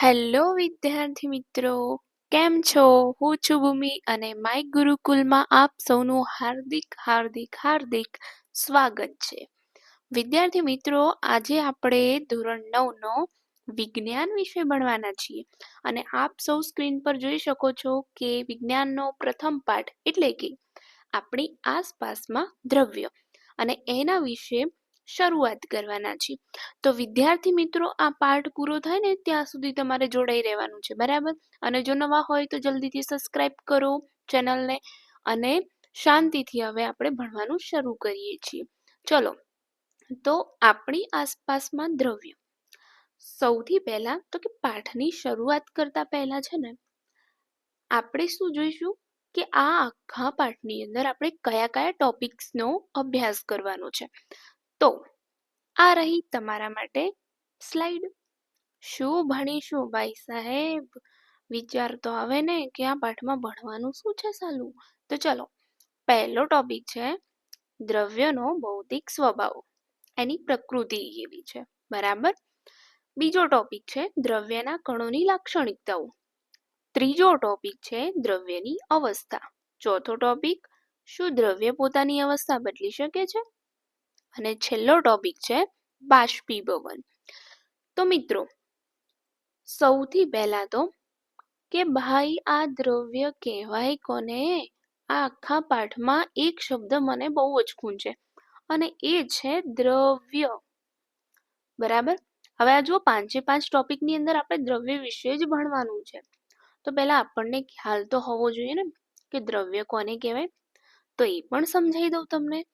Hello વિદ્યાર્થી મિત્રો, કેમ છો? હું છું ભૂમિ અને માય ગુરુકુલમાં આપ સૌનું હાર્દિક હાર્દિક હાર્દિક સ્વાગત છે. વિદ્યાર્થી મિત્રો, આજે આપણે ધોરણ 9 નો વિજ્ઞાન વિષય ભણવાના છીએ અને આપ સૌ સ્ક્રીન પર જોઈ શકો છો કે વિજ્ઞાનનો પ્રથમ પાઠ એટલે કે આપણી આસપાસમાં દ્રવ્ય અને એના વિશે શરૂઆત કરવાના છીએ. તો વિદ્યાર્થી મિત્રો, આ પાઠ પૂરો થાય ને ત્યાં સુધી તમારે જોડાઈ રહેવાનું છે, બરાબર? અને જો નવા હોય તો જલ્દીથી સબસ્ક્રાઇબ કરો ચેનલને અને શાંતિથી હવે આપણે ભણવાનું શરૂ કરીએ છીએ. ચલો, તો આપણી આસપાસમાં દ્રવ્ય. સૌથી પહેલા તો કે પાઠની શરૂઆત કરતા પહેલા છે ને આપણે શું જોઈશું કે આ આખા પાઠની અંદર આપણે કયા કયા ટોપિક્સનો અભ્યાસ કરવાનો છે. તો આ રહી તમારા માટે સ્લાઇડ. શું ભણીશું ભાઈ સાહેબ? વિચાર તો આવે ને કે આ પાઠમાં ભણવાનું શું છે સાલું. તો ચલો, પહેલો ટોપિક છે દ્રવ્યનો ભૌતિક સ્વભાવ, એની પ્રકૃતિ એવી છે, બરાબર? બીજો ટોપિક છે દ્રવ્યના કણોની લાક્ષણિકતાઓ. ત્રીજો ટોપિક છે દ્રવ્યની અવસ્થા. ચોથો ટોપિક, શું દ્રવ્ય પોતાની અવસ્થા બદલી શકે છે? અને છેલ્લો ટોપિક છે બાષ્પીભવન. તો મિત્રો, સૌથી પહેલા તો કે ભાઈ આ દ્રવ્ય કહેવાય કોને? આ આખા પાઠમાં એક શબ્દ મને બહુ જ ખૂંચે અને એ છે દ્રવ્ય, બરાબર? હવે આ જો 5 ટોપિકની અંદર આપણે દ્રવ્ય વિશે જ ભણવાનું છે, તો પહેલા આપણને ખ્યાલ તો હોવો જોઈએ ને કે દ્રવ્ય કોને કહેવાય. તો એ પણ સમજાવી દઉં તમને.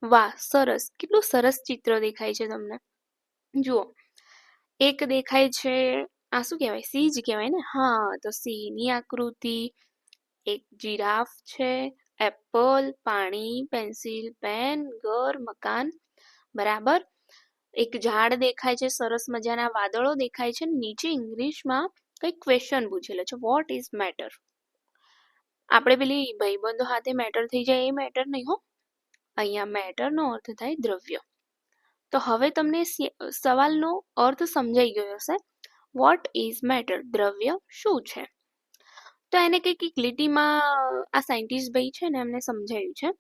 વાહ, સરસ! કેટલું સરસ ચિત્ર દેખાય છે તમને. જુઓ, એક દેખાય છે, આ શું કહેવાય? સિંહ જ કહેવાય ને? હા, તો સિંહની આકૃતિ. એક જીરાફ છે, એપલ, પાણી, પેન્સિલ, પેન, ઘર, મકાન, બરાબર? એક ઝાડ દેખાય છે, સરસ મજાના વાદળો દેખાય છે. નીચે ઇંગ્લિશમાં કંઈક ક્વેશ્ચન પૂછેલો છે, વોટ ઇઝ મેટર? આપણે પેલી ભાઈબંધો હાથે મેટર થઈ જાય એ મેટર નહીં હો. અહીંયા મેટરનો અર્થ થાય દ્રવ્ય. તો હવે તમને સવાલનો અર્થ સમજાઈ ગયો હશે. What is matter? દ્રવ્ય શું છે? તો એને કંઈક લીટીમાં આ સાયન્ટિસ્ટ ભાઈ છે ને એમને સમજાવ્યું છે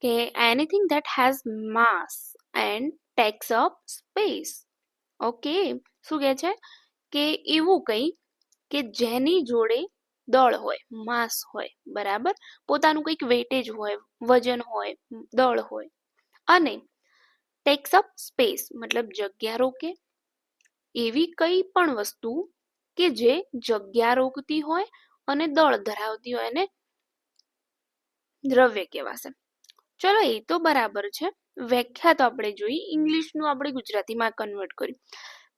કે anything that has mass and tax up space. Okay, શું કહે છે કે એવું કંઈ કે જેની જોડે દળ હોય, માસ હોય, બરાબર? પોતાનું કંઈક વેટેજ હોય, વજન હોય, દળ હોય, અને ટેક્સ અપ સ્પેસ મતલબ જગ્યા રોકે. એવી કઈ પણ વસ્તુ કે જે જગ્યા રોકતી હોય અને દળ ધરાવતી હોય એને દ્રવ્ય કહેવાશે. ચલો, એ તો બરાબર છે. વ્યાખ્યા તો આપણે જોઈ, ઇંગ્લિશનું આપણે ગુજરાતીમાં કન્વર્ટ કર્યું.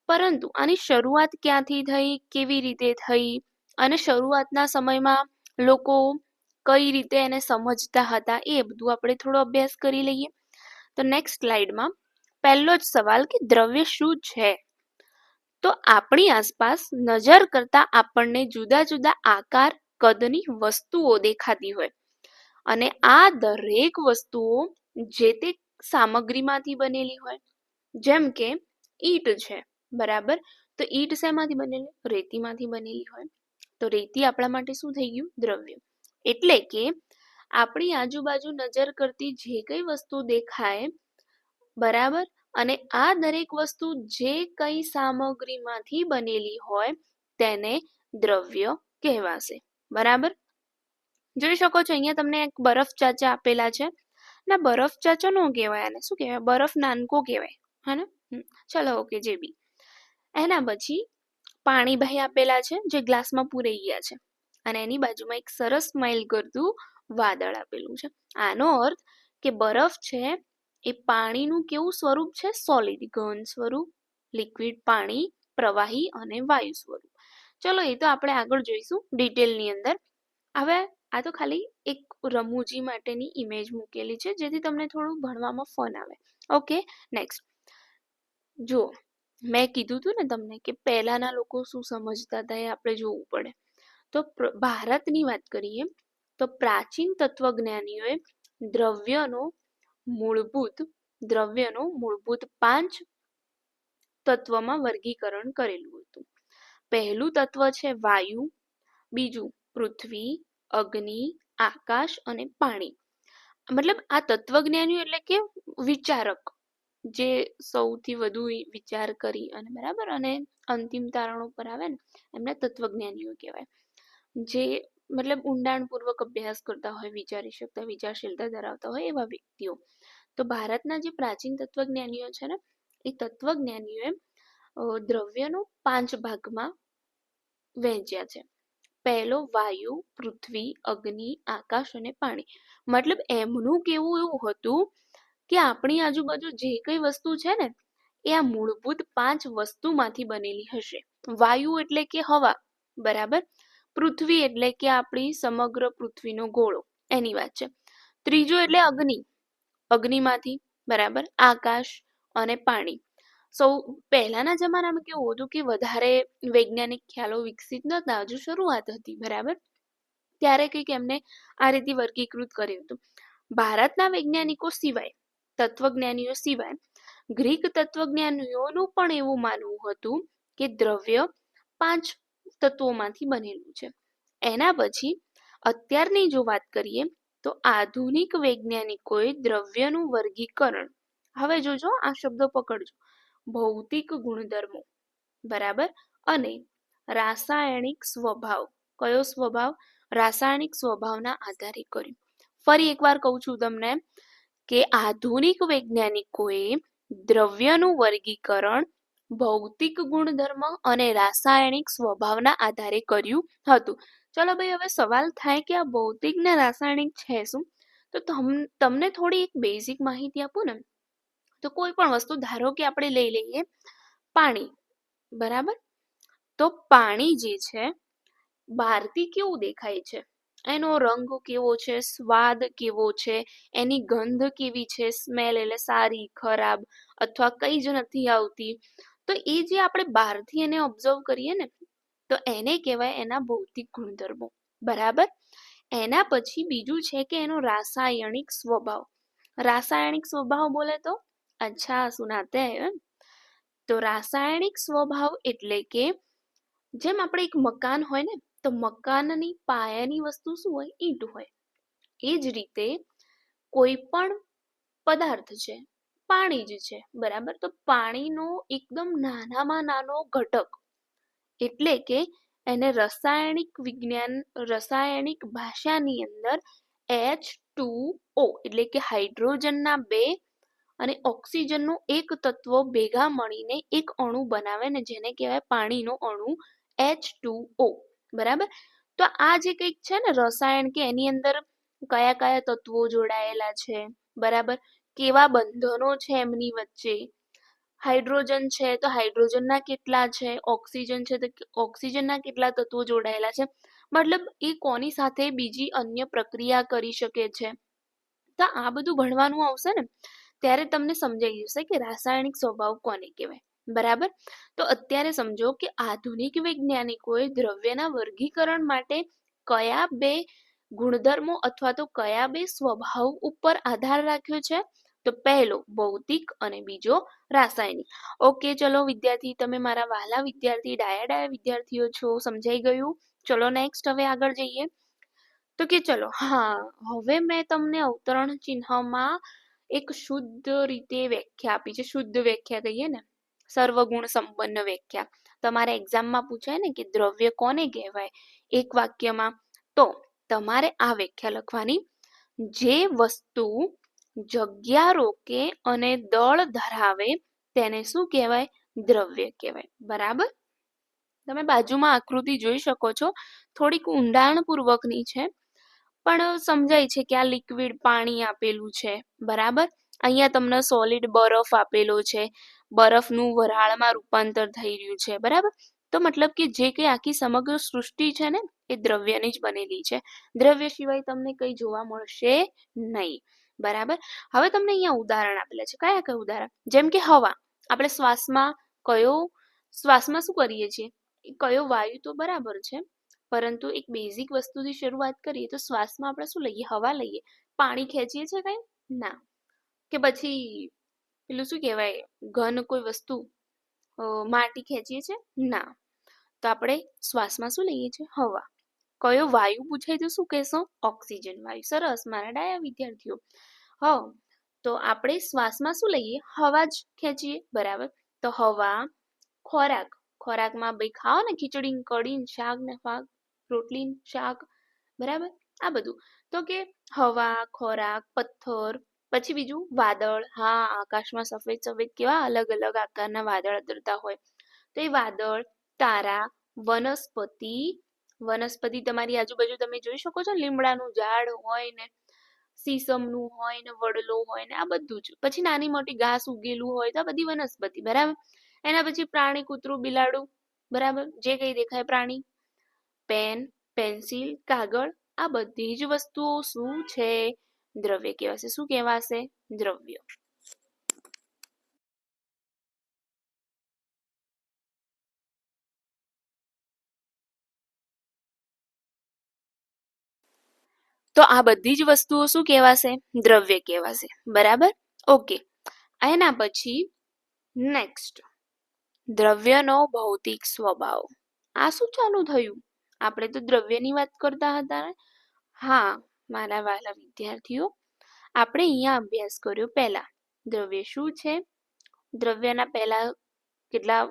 પરંતુ આની શરૂઆત ક્યાંથી થઈ, કેવી રીતે થઈ, અને શરૂઆતના સમયમાં લોકો કઈ રીતે એને સમજતા હતા, એ બધું આપણે થોડો અભ્યાસ કરી લઈએ. તો નેક્સ્ટ સ્લાઇડમાં પહેલો જ સવાલ કે દ્રવ્ય શું છે? તો આપણી આસપાસ નજર કરતા આપણને જુદા જુદા આકાર, કદની વસ્તુઓ દેખાતી હોય અને આ દરેક વસ્તુઓ જે તે સામગ્રીમાંથી બનેલી હોય. જેમ કે ઈંટ છે, બરાબર? તો ઈંટ શેમાંથી બનેલી? રેતીમાંથી બનેલી હોય. તો રેતી આપણા માટે શું થઈ ગયું? દ્રવ્ય. એટલે કે આપણી આજુબાજુ નજર કરતી જે કઈ વસ્તુ દેખાય, બરાબર, અને આ દરેક વસ્તુ જે કઈ સામગ્રીમાંથી બનેલી હોય તેને દ્રવ્ય કહેવાશે, બરાબર? જોઈ શકો છો અહીંયા તમને એક બરફ ચાચા આપેલા છે. ના, બરફ ચાચો નો કહેવાય, આને શું કહેવાય? બરફ નાનકો કહેવાય, હા ને? ચલો, ઓકે, જે બી. એના પછી પાણી ભાઈ આપેલા છે જે ગ્લાસમાં પૂરાઈ ગયા છે અને એની બાજુમાં એક સરસ સ્માઇલ કરતું વાદળ આપેલું છે. આનો અર્થ કે બરફ છે એ પાણીનું કેવું સ્વરૂપ છે? સોલિડ, ઘન સ્વરૂપ, લિક્વિડ પાણી, પ્રવાહી અને વાયુ સ્વરૂપ. ચલો, એ તો આપણે આગળ જોઈશું ડિટેલની અંદર. હવે આ તો ખાલી એક રમૂજી માટેની ઇમેજ મૂકેલી છે જેથી તમને થોડું ભણવામાં ફન આવે. Okay, next. જો મેં કીધું હતું ને તમને કે પહેલાના લોકો શું સમજતા હતા એ આપણે જોવું પડે. તો ભારતની વાત કરીએ તો પ્રાચીન તત્વજ્ઞાનીઓએ દ્રવ્યનો મૂળભૂત 5 તત્વમાં વર્ગીકરણ કરેલું હતું. પહેલું તત્વ છે વાયુ, બીજું પૃથ્વી, અગ્નિ, આકાશ અને પાણી. મતલબ આ તત્વજ્ઞાનીઓ એટલે કે વિચારક, જે સૌથી વધુ વિચાર કરી અને બરાબર અને અંતિમ તારણો પર આવે ને એમને તત્વજ્ઞાનીઓ કહેવાય. જે મતલબ ઊંડાણપૂર્વક અભ્યાસ કરતા હોય, વિચારી શકતા, વિચારશીલતા ધરાવતા હોય એવા વ્યક્તિઓ. તો ભારતના જે પ્રાચીન તત્વજ્ઞાનીઓ છે ને એ તત્વજ્ઞાનીઓએ દ્રવ્યનો 5 ભાગમાં વહેંચ્યા છે. પહેલો વાયુ, પૃથ્વી, અગ્નિ, આકાશ અને પાણી. મતલબ એમનું કેવું એવું હતું કે આપણી આજુબાજુ જે કઈ વસ્તુ છે ને એ આ મૂળભૂત 5 વસ્તુમાંથી બનેલી હશે. વાયુ એટલે કે હવા, બરાબર. પૃથ્વી એટલે કે આપણી સમગ્ર પૃથ્વીનો ગોળો, એની વાત છે. ત્રીજું એટલે અગ્નિ, અગ્નિમાંથી, બરાબર. આકાશ અને પાણી. પહેલાના જમાનામાં કેવું હતું કે વધારે વૈજ્ઞાનિક ખ્યાલો વિકસિત નતા, હજુ શરૂઆત હતી, બરાબર. ત્યારે કંઈક એમને આ રીતે વર્ગીકૃત કર્યું હતું. ભારતના વૈજ્ઞાનિકો સિવાય, તત્વજ્ઞાનીઓ સિવાય, ગ્રીક તત્વજ્ઞાનીઓનું પણ એવું માનવું હતું કે દ્રવ્ય 5 તત્વોમાંથી બનેલું છે. એના પછી અત્યારની જો વાત કરીએ તો આધુનિક વૈજ્ઞાનિકોએ દ્રવ્યનું વર્ગીકરણ, હવે જોજો આ શબ્દ પકડજો, ભૌતિક ગુણધર્મો, બરાબર, અને રાસાયણિક સ્વભાવ, કયો સ્વભાવ? રાસાયણિક સ્વભાવના આધારે કર્યું. ફરી એકવાર કહું છું તમને કે આધુનિક વૈજ્ઞાનિકોએ દ્રવ્યનું વર્ગીકરણ ભૌતિક ગુણધર્મ અને રાસાયણિક સ્વભાવના આધારે કર્યું હતું. ચલો ભાઈ, હવે સવાલ થાય કે આ ભૌતિક ને રાસાયણિક છે શું? તો તમને થોડી એક બેઝિક માહિતી આપું ને, તો કોઈ પણ વસ્તુ ધારો કે આપણે લઈ લઈએ પાણી, બરાબર. તો પાણી જે છે બહારથી કેવું દેખાય છે, એનો રંગ કેવો છે, સ્વાદ કેવો છે, એની ગંધ કેવી છે, સ્મેલ એટલે સારી, ખરાબ અથવા કઈ જ નથી આવતી. તો એ જે આપણે બહારથી એને ઓબ્ઝર્વ કરીએ ને તો એને કહેવાય એના ભૌતિક ગુણધર્મો, બરાબર. એના પછી બીજું છે કે એનો રાસાયણિક સ્વભાવ. રાસાયણિક સ્વભાવ બોલે તો અચ્છા સુનાતે હૈ. તો રાસાયણિક સ્વભાવ એટલે કે જેમ આપણે એક મકાન હોય ને તો મકાનની પાયાની વસ્તુ શું હોય? ઈંટ હોય. એ જ રીતે કોઈ પણ પદાર્થ છે, પાણી જ છે, બરાબર. તો પાણીનો એકદમ નાનામાં નાનો ઘટક, એટલે કે એને રસાયણિક ભાષાની અંદર H2O એટલે કે હાઇડ્રોજનના 2 અને ઓક્સિજનનું એક તત્વ ભેગા મળીને એક અણુ બનાવે ને જેને કહેવાય પાણીનો અણુ H2O, બરાબર. તો આ જે કંઈક છે ને રસાયણ, કે એની અંદર કયા કયા તત્વો જોડાયેલા છે, બરાબર, કેવા બંધનો છે એમની વચ્ચે, હાઇડ્રોજન છે તો હાઇડ્રોજનના કેટલા છે, ઓક્સિજન છે તો ઓક્સિજનના કેટલા તત્વો જોડાયેલા છે, મતલબ એ કોની સાથે બીજી અન્ય પ્રક્રિયા કરી શકે છે. તો આ બધું ભણવાનું આવશે ને ત્યારે તમને સમજાઈ જશે કે રાસાયણિક સ્વભાવ કોને કહેવાય, બરાબર. તો અત્યારે સમજો કે આધુનિક વૈજ્ઞાનિકોએ દ્રવ્યના વર્ગીકરણ માટે કયા 2 ગુણધર્મો અથવા તો કયા 2 સ્વભાવ ઉપર આધાર રાખ્યો છે? તો પહેલો ભૌતિક અને બીજો રાસાયણિક. ઓકે, ચલો વિદ્યાર્થી, તમે મારા વહાલા વિદ્યાર્થી, ડાયા વિદ્યાર્થીઓ છો, સમજાઈ ગયું? ચલો નેક્સ્ટ હવે આગળ જઈએ. તો કે ચલો, હા, હવે મેં તમને અવતરણ ચિહ્નમાં એક શુદ્ધ રીતે વ્યાખ્યા આપી છે. શુદ્ધ વ્યાખ્યા કહીએ ને, સર્વગુણ સંપન્ન વ્યાખ્યા. તમારે એક્ઝામમાં પૂછાય ને કે દ્રવ્ય કોને કહેવાય એક વાક્યમાં, તો તમારે આ વ્યાખ્યા લખવાની: જે વસ્તુ જગ્યા રોકે અને દળ ધરાવે તેને શું કહેવાય? દ્રવ્ય કહેવાય, બરાબર. તમે બાજુમાં આકૃતિ જોઈ શકો છો, થોડીક ઊંડાણપૂર્વકની છે પણ સમજાય છે કે આ લિક્વિડ પાણી આપેલું છે, બરાબર. અહીંયા તમને સોલિડ બરફ આપેલો છે, બરફનું વરાળમાં રૂપાંતર થઈ રહ્યું છે, બરાબર. તો મતલબ કે જે કંઈ આખી સમગ્ર સૃષ્ટિ છે ને એ દ્રવ્યની જ બનેલી છે. દ્રવ્ય સિવાય તમને કંઈ જોવા મળશે નહીં, બરાબર. હવે તમને અહીંયા ઉદાહરણ આપેલા છે. કયા કયા ઉદાહરણ? જેમ કે હવા, આપણે શ્વાસમાં શું કરીએ છીએ? કયો વાયુ તો બરાબર છે, પરંતુ એક બેઝિક વસ્તુથી શરૂઆત કરીએ તો શ્વાસમાં આપણે શું લઈએ? હવા લઈએ. પાણી ખેંચીએ છીએ કઈ? ના. કે પછી પેલું શું કહેવાય, ઘન કોઈ વસ્તુ, માટી ખેંચીએ છીએ? ના. તો આપણે શ્વાસમાં શું લઈએ છીએ? હવા. કયો વાયુ પૂછાય તો શું કહેશો? ઓક્સિજન વાયુ. સરસ મારા ડાયા વિદ્યાર્થીઓ. તો આપણે શ્વાસમાં શું લઈએ? હવા જ ખેંચીએ, બરાબર. તો હવા, ખોરાક, ખોરાકમાં ભાઈ ખાઓ ને ખીચડી કઢી શાક ને શાક, રોટલી શાક, બરાબર, આ બધું. તો કે હવા, ખોરાક, પથ્થર, પછી બીજું વાદળ. હા, આકાશમાં સફેદ સફેદ કેવા અલગ અલગ આકારના વાદળ તરતા હોય, તો એ વાદળ, તારા, વનસ્પતિ. વનસ્પતિ તમારી આજુબાજુ તમે જોઈ શકો છો, લીમડાનું ઝાડ હોય ને, સીસમનું હોય ને, વડલો હોય ને, આ બધું જ. પછી નાની મોટી ઘાસ ઉગેલું હોય તો આ બધી વનસ્પતિ, બરાબર. એના પછી પ્રાણી, કૂતરું, બિલાડું, બરાબર, જે કઈ દેખાય પ્રાણી. પેન, પેન્સિલ, કાગળ, આ બધી જ વસ્તુઓ શું છે? દ્રવ્ય કહેવાશે. શું કહેવાશે? દ્રવ્ય. તો આ બધી જ વસ્તુઓ શું કહેવાશે? દ્રવ્ય કહેવાશે, બરાબર. ઓકે. એના પછી નેક્સ્ટ, દ્રવ્યનો ભૌતિક સ્વભાવ. આ શું ચાલુ થયું? આપણે તો દ્રવ્યની વાત કરતા હતા ને. હા મારા વાલા વિદ્યાર્થીઓ, આપણે અહીંયા અભ્યાસ કર્યો પહેલા દ્રવ્ય શું છે, દ્રવ્યના પહેલા કેટલા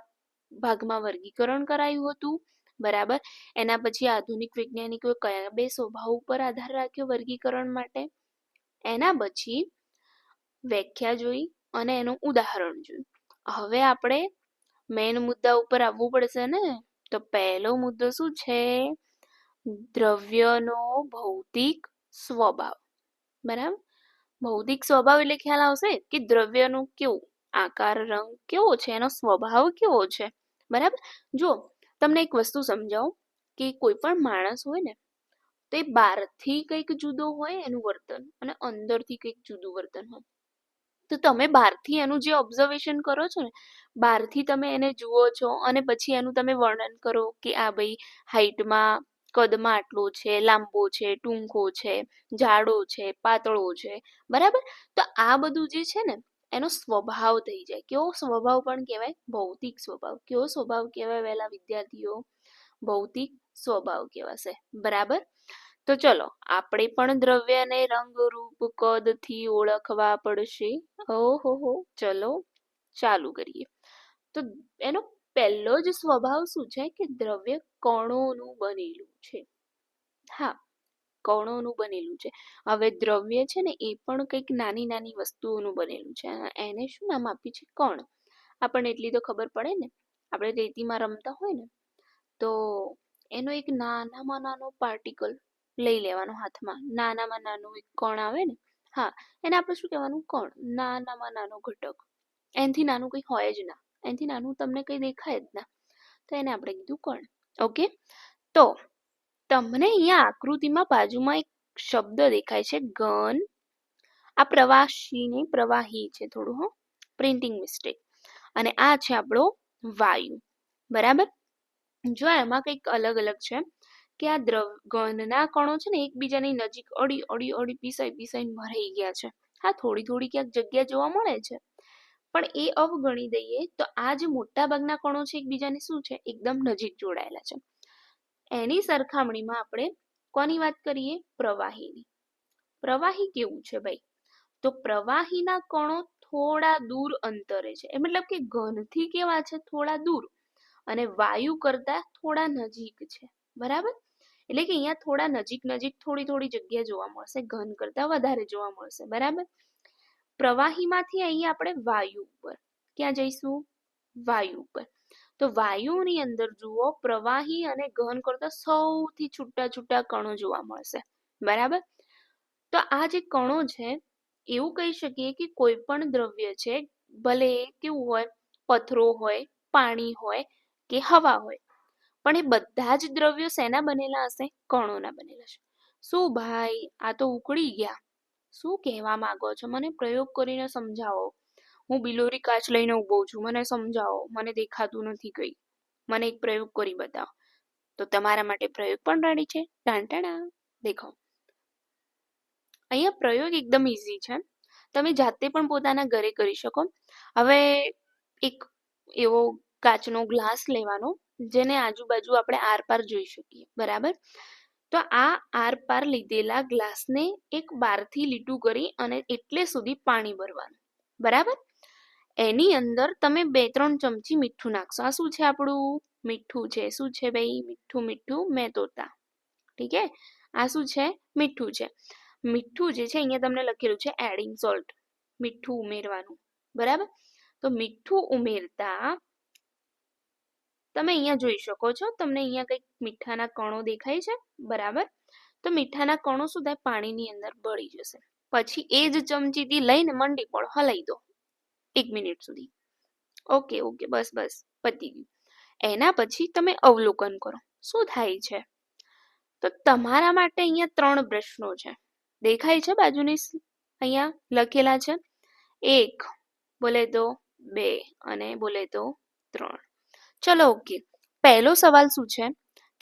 ભાગમાં વર્ગીકરણ કરાયું હતું, બરાબર. એના પછી આધુનિક વૈજ્ઞાનિકોએ કયા બે સ્વભાવ ઉપર આધાર રાખ્યો વર્ગીકરણ માટે, એના પછી વ્યાખ્યા જોઈ અને એનું ઉદાહરણ જોયું. હવે આપણે મેઇન મુદ્દા ઉપર આવવું પડશે ને. તો પહેલો મુદ્દો શું છે? દ્રવ્યનો ભૌતિક સ્વભાવ, બરાબર. ભૌતિક સ્વભાવ એટલે ખ્યાલ આવશે કે દ્રવ્યનું કેવું આકાર, રંગ કેવો છે, એનો સ્વભાવ કેવો છે, બરાબર. જો તમને એક વસ્તુ સમજાવું કે કોઈ પણ માણસ હોય ને, તો એ બહારથી કંઈક જુદો હોય એનું વર્તન, અને અંદરથી કંઈક જુદું વર્તન હોય. તો તમે બહારથી એનું જે ઓબ્ઝર્વેશન કરો છો ને, બહારથી તમે એને જુઓ છો અને પછી એનું તમે વર્ણન કરો કે આ ભાઈ હાઈટમાં, કદમાં આટલો છે, લાંબો છે, ટૂંકો છે, જાડો છે, પાતળો છે, બરાબર. તો આ બધું જે છે ને એનો સ્વભાવ થઈ જાય. કેવો સ્વભાવ પણ કહેવાય? ભૌતિક સ્વભાવ. કેવો સ્વભાવ કહેવાય વહેલા વિદ્યાર્થીઓ? ભૌતિક સ્વભાવ કહેવાશે, બરાબર. તો ચલો આપણે પણ દ્રવ્યને રંગ, રૂપ, કદથી ઓળખવા પડશે. ઓહો, ચલો ચાલુ કરીએ. તો એનો પહેલો જ સ્વભાવ શું છે કે દ્રવ્ય કણોનું બનેલું છે. હા, કણોનું બનેલું છે. હવે દ્રવ્ય છે ને એ પણ કંઈક નાની નાની વસ્તુઓનું બનેલું છે. એને શું નામ આપ્યું છે? કણ. આપણને એટલી તો ખબર પડે ને, આપણે રેતીમાં રમતા હોય ને, તો એનો એક નાનામાં નાનો પાર્ટિકલ લઈ લેવાનો હાથમાં, નાનામાં નાનું એક કણ આવે ને, હા, એને આપણે શું કહેવાનું? કણ. નાનામાં નાનો ઘટક. એનાથી નાનું કંઈ હોય જ ના, એનાથી નાનું તમને કંઈ દેખાય જ ના, તો એને આપણે કીધું કણ. ઓકે. તો તમને અહીંયા આકૃતિમાં બાજુમાં એક શબ્દ દેખાય છે, ઘન. આ પ્રવાસી નહીં, પ્રવાહી છે થોડું, હો, પ્રિન્ટિંગ મિસ્ટેક. અને આ છે આપણો વાયુ, બરાબર. જો એમાં કંઈક અલગ અલગ છે કે આ ઘનના કણો છે ને એકબીજાની નજીક અડી અડી અડી પીસાઈને ભરાઈ ગયા છે. હા, થોડી થોડી ક્યાંક જગ્યા જોવા મળે છે, પણ એ અવગણી દઈએ તો આ જે મોટા ભાગના કણો છે એકબીજાની શું છે? એકદમ નજીક જોડાયેલા છે. એની સરખામણીમાં આપણે કોની વાત કરીએ? પ્રવાહીની. પ્રવાહી કેવું છે ભાઈ? તો પ્રવાહીના કણો થોડા દૂર અંતરે છે, એ મતલબ કે ઘનથી કેવા છે? થોડા દૂર, અને વાયુ કરતા થોડા નજીક છે, બરાબર. એટલે કે અહીંયા થોડા નજીક નજીક થોડી થોડી જગ્યા જોવા મળશે, ઘન કરતા વધારે જોવા મળશે, બરાબર. પ્રવાહીમાંથી અહીંયા આપણે વાયુ ઉપર ક્યાં જઈશું? વાયુ ઉપર. તો વાયુની અંદર જુઓ પ્રવાહી અને ઘન કરતા સૌથી છૂટા છૂટા કણો જોવા મળશે, બરાબર. તો આ જે કણો છે એવું કહી શકીએ કે કોઈ પણ દ્રવ્ય છે, ભલે કેવું હોય, પથરો હોય, પાણી હોય કે હવા હોય, પણ એ બધા જ દ્રવ્યો શેના બનેલા હશે? કણોના બનેલા છે. શું ભાઈ, આ તો ઉકળી ગયા. શું કહેવા માંગો છો? મને પ્રયોગ કરીને સમજાવો. હું બિલોરી કાચ લઈને ઊભો છું, મને સમજાવો. મને દેખાતું નથી કંઈ. મને એક પ્રયોગ કરી બતાવો. તો તમારા માટે પ્રયોગ પણ રેડી છે. ટાંટાણા, દેખો. અહીંયા પ્રયોગ એકદમ ઈઝી છે, તમે જાતે પણ પોતાના ઘરે કરી શકો. હવે એક એવો કાચનો ગ્લાસ લેવાનો, જેને આજુબાજુ આપણે આરપાર જોઈ શકીએ, બરાબર. તો આ આરપાર લીધેલા ગ્લાસને એક બારથી લીટું કરી અને એટલે સુધી પાણી ભરવાનું, બરાબર. એની અંદર તમે 2-3 ચમચી મીઠું નાખશો. આ શું છે આપણું? મીઠું છે. શું છે ભાઈ? મીઠું. મીઠું મેં તોતા, ઠીક હે. આ શું છે? મીઠું છે. મીઠું જે છે અહીંયા તમને લખેલું છે એડિંગ સોલ્ટ, મીઠું ઉમેરવાનું, બરાબર. તો મીઠું ઉમેરતા તમે અહીંયા જોઈ શકો છો, તમને અહીંયા કંઈક મીઠાના કણો દેખાય છે, બરાબર. તો મીઠાના કણો શું થાય? પાણીની અંદર ભળી જશે. પછી એ જ ચમચીથી લઈને મંડી પડો, હલાવી દો 1 મિનિટ સુધી. ઓકે ઓકે, બસ બસ, પતી ગયું. એના પછી તમે અવલોકન કરો શું થાય છે. તો તમારા માટે અહીંયા 3 પ્રશ્નો છે, દેખાય છે બાજુની અહીંયા લખેલા છે. 1 બોલે તો 2 અને બોલે તો 3. ચલો ઓકે. પહેલો સવાલ શું છે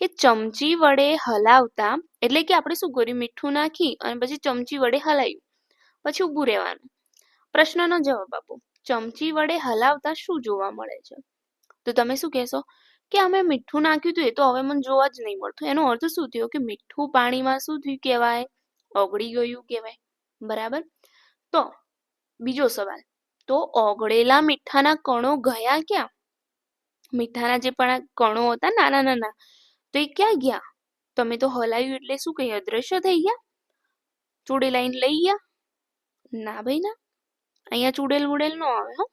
કે ચમચી વડે હલાવતા, એટલે કે આપણે શું કર્યું? મીઠું નાખી અને પછી ચમચી વડે હલાવ્યું, પછી ઊભું રહેવાનું. પ્રશ્નનો જવાબ આપો. ચમચી વડે હલાવતા શું જોવા મળે છે? તો તમે શું કહેશો કે અમે મીઠું નાખ્યું હતું, એ તો હવે મને જોવા જ નહીં મળતું. એનો અર્થ શું થયો કે મીઠું પાણીમાં શું થયું કહેવાય? ઓગળી ગયું કહેવાય, બરાબર. તો બીજો સવાલ, તો ઓગળેલા મીઠાના કણો ગયા ક્યાં? મીઠાના જે પણ કણો હતા નાના નાના, તો એ ક્યાં ગયા? તમે તો હલાવ્યું એટલે શું કહી અદ્રશ્ય થઈ ગયા? ચૂડેલ આઈને લઈ ગયા? ના ભાઈ ના, અહીંયા ચૂડેલ વૂડેલ ન આવે. હો,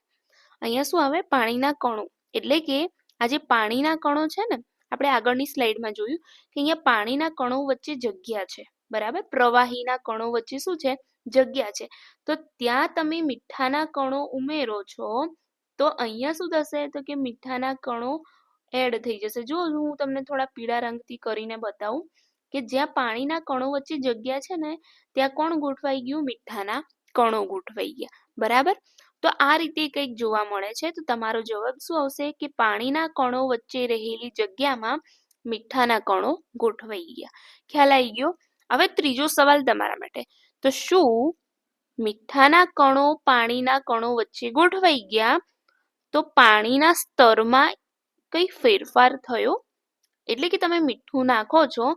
અહીંયા શું આવે? પાણીના કણો. એટલે કે આ જે પાણીના કણો છે ને, આપણે આગળની સ્લાઇડમાં જોયું કે અહીંયા પાણીના કણો વચ્ચે જગ્યા છે, બરાબર. પ્રવાહીના કણો વચ્ચે શું છે? જગ્યા છે. તો ત્યાં તમે મીઠાના કણો ઉમેરો છો, તો અહીંયા શું થશે? તો કે મીઠાના કણો એડ થઈ જશે. જો હું તમને થોડા પીળા રંગથી કરીને બતાવું કે જ્યાં પાણીના કણો વચ્ચે જગ્યા છે ને, ત્યાં કોણ ગોઠવાઈ ગયું? મીઠાના કણો ગોઠવાઈ ગયા, બરાબર. તો આ રીતે કંઈક જોવા મળે છે. તો તમારો જવાબ શું આવશે કે પાણીના કણો વચ્ચે રહેલી જગ્યામાં મીઠાના કણો ગોઠવાઈ ગયા. ખ્યાલ આવી ગયો? હવે ત્રીજો સવાલ તમારા માટે. તો શું મીઠાના કણો પાણીના કણો વચ્ચે ગોઠવાઈ ગયા, તો પાણીના સ્તરમાં કઈ ફેરફાર થયો? એટલે કે તમે મીઠું નાખો છો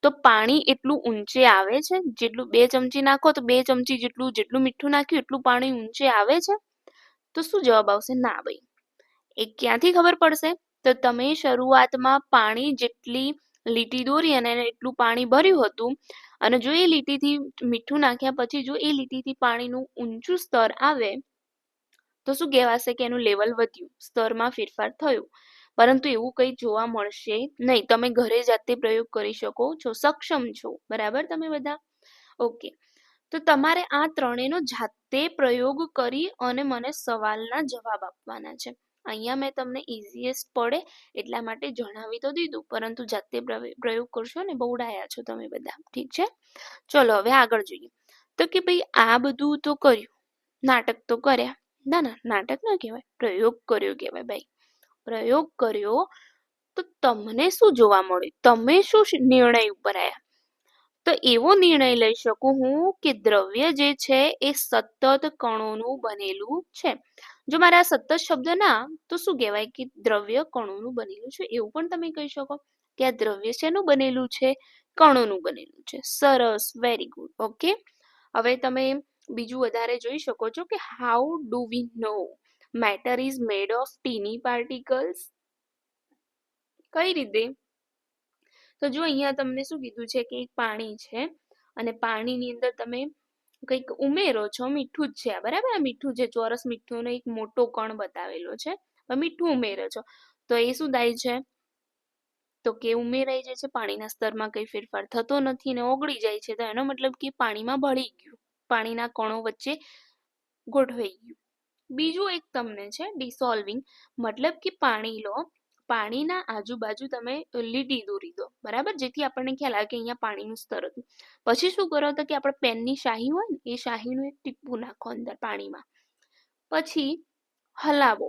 તો પાણી એટલું ઊંચે આવે છે? જેટલું 2 ચમચી નાખો તો 2 ચમચી જેટલું મીઠું નાખ્યું એટલું પાણી ઊંચે આવે છે? તો શું જવાબ આવશે? ના ભાઈ. એ ક્યાંથી ખબર પડશે? તો તમે શરૂઆતમાં પાણી જેટલી લીટી દોરી અને એટલું પાણી ભર્યું હતું, અને જો એ લીટીથી મીઠું નાખ્યા પછી જો એ લીટીથી પાણીનું ઊંચું સ્તર આવે, તો શું કહેવાશે? કે એનું લેવલ વધ્યું, સ્તરમાં ફેરફાર થયો. પરંતુ એવું કંઈ જોવા મળશે નહીં. તમે ઘરે જાતે પ્રયોગ કરી શકો છો, સક્ષમ છો, બરાબર તમે બધા? ઓકે. તો તમારે આ ત્રણેયનો જાતે પ્રયોગ કરી અને મને સવાલના જવાબ આપવાના છે. અહીંયા મેં તમને ઇઝીએસ્ટ પડે એટલા માટે જણાવી તો દીધું, પરંતુ જાતે પ્રયોગ કરશો ને, બહુ ડાયા છો તમે બધા, ઠીક છે. ચલો હવે આગળ જોઈએ. તો કે ભાઈ આ બધું તો કર્યું, નાટક તો કર્યા. ના ના, નાટક ના કહેવાય, પ્રયોગ કર્યો કહેવાય ભાઈ. પ્રયોગ કર્યો તો તમને શું જોવા મળ્યું? તમે શું નિર્ણય ઉપર આવ્યા? તો એવો નિર્ણય લઈ શકું હું કે દ્રવ્ય જે છે એ સતત કણોનું બનેલું છે. જો મારે આ સતત શબ્દ ના, તો શું કહેવાય? કે દ્રવ્ય કણોનું બનેલું છે. એવું પણ તમે કહી શકો કે આ દ્રવ્ય શેનું બનેલું છે? કણોનું બનેલું છે. સરસ, વેરી ગુડ. ઓકે. હવે તમે બીજું વધારે જોઈ શકો છો કે how do we know matter is made of tiny particles? કઈ રીતે? તો જો અહીંયા તમને શું કીધું છે કે એક પાણી છે અને પાણીની અંદર તમે કંઈક ઉમેરો છો, મીઠું જ છે આ, બરાબર. આ મીઠું છે, ચોરસ મીઠુંનો એક મોટો કણ બતાવેલો છે. મીઠું ઉમેરો છો તો એ શું થાય છે? તો કે ઉમેરાઈ જાય છે. પાણીના સ્તરમાં કંઈ ફેરફાર થતો નથી ને ઓગળી જાય છે. તો એનો મતલબ કે પાણીમાં ભળી ગયું, પાણીના કણો વચ્ચે ગોઠવાઈ ગયું. બીજું એક તમને છે ડિસોલ્વિંગ, મતલબ કે પાણી લો, પાણીના આજુબાજુ તમે લીટી દોરી દો, બરાબર, જેથી આપણને ખ્યાલ આવે કે અહીંયા પાણીનું સ્તર હતું. પછી શું કરો? તો કે આપણે પેનની શાહી હોય ને, એ શાહીનું એક ટીપું નાખો અંદર પાણીમાં, પછી હલાવો.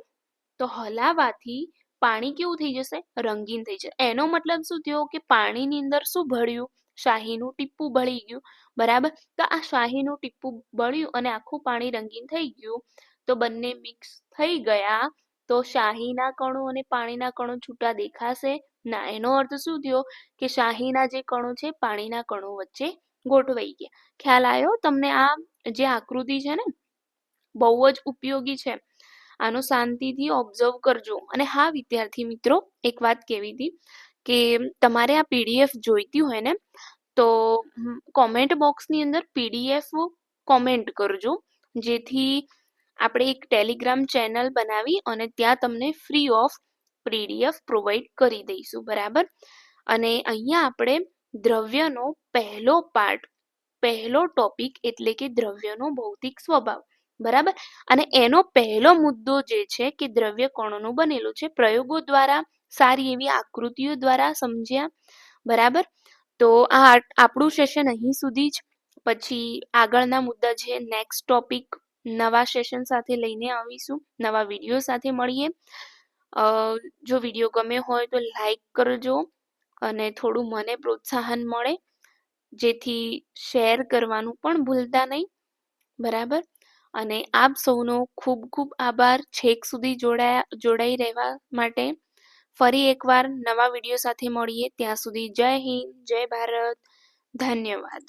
તો હલાવાથી પાણી કેવું થઈ જશે? રંગીન થઈ જશે. એનો મતલબ શું થયો? કે પાણીની અંદર શું ભળ્યું? શાહીનું ટીપું ભળી ગયું, બરાબર. તો આ શાહીનું ટીપું ભળ્યું અને આખું પાણી રંગીન થઈ ગયું, તો બંને મિક્સ થઈ ગયા તો શાહીના કણો અને પાણીના કણો છૂટા દેખાશે ના. એનો અર્થ શું થયો કે શાહીના જે કણો છે પાણીના કણો વચ્ચે ગોઠવાઈ ગયા. ખ્યાલ આવ્યો તમને? આ જે આકૃતિ છે ને બહુ જ ઉપયોગી છે. આનો શાંતિથી ઓબ્ઝર્વ કરજો. અને હા વિદ્યાર્થી મિત્રો, એક વાત કહેવી હતી કે તમારે આ પીડીએફ જોઈતી હોય ને તો કોમેન્ટ બોક્સની અંદર પીડીએફ કોમેન્ટ કરજો, જેથી આપણે એક ટેલિગ્રામ ચેનલ બનાવી અને ત્યાં તમને ફ્રી ઓફ પીડીએફ પ્રોવાઈડ કરી દઈશું, બરાબર? અને અહીંયા આપણે દ્રવ્યનો પહેલો પાર્ટ, પહેલો ટોપિક એટલે કે દ્રવ્યનો ભૌતિક સ્વભાવ, બરાબર? અને એનો પહેલો મુદ્દો જે છે કે દ્રવ્ય કણોનું બનેલું છે, પ્રયોગો દ્વારા સારી એવી આકૃતિઓ દ્વારા સમજ્યા, બરાબર? તો આ આપણું સેશન અહીં સુધી જ. પછી આગળના મુદ્દા છે નેક્સ્ટ ટોપિક નવા સેશન સાથે લઈને આવીશું, નવા વિડીયો સાથે મળીએ. જો વિડીયો ગમ્યો હોય તો લાઈક કરજો અને થોડું મને પ્રોત્સાહન મળે, જેથી શેર કરવાનું પણ ભૂલતા નહીં, બરાબર? અને આપ સૌનો ખૂબ ખૂબ આભાર છેક સુધી જોડાઈ રહેવા માટે. ફરી એકવાર નવા વિડીયો સાથે મળીએ. ત્યાં સુધી જય હિન્દ, જય ભારત, ધન્યવાદ.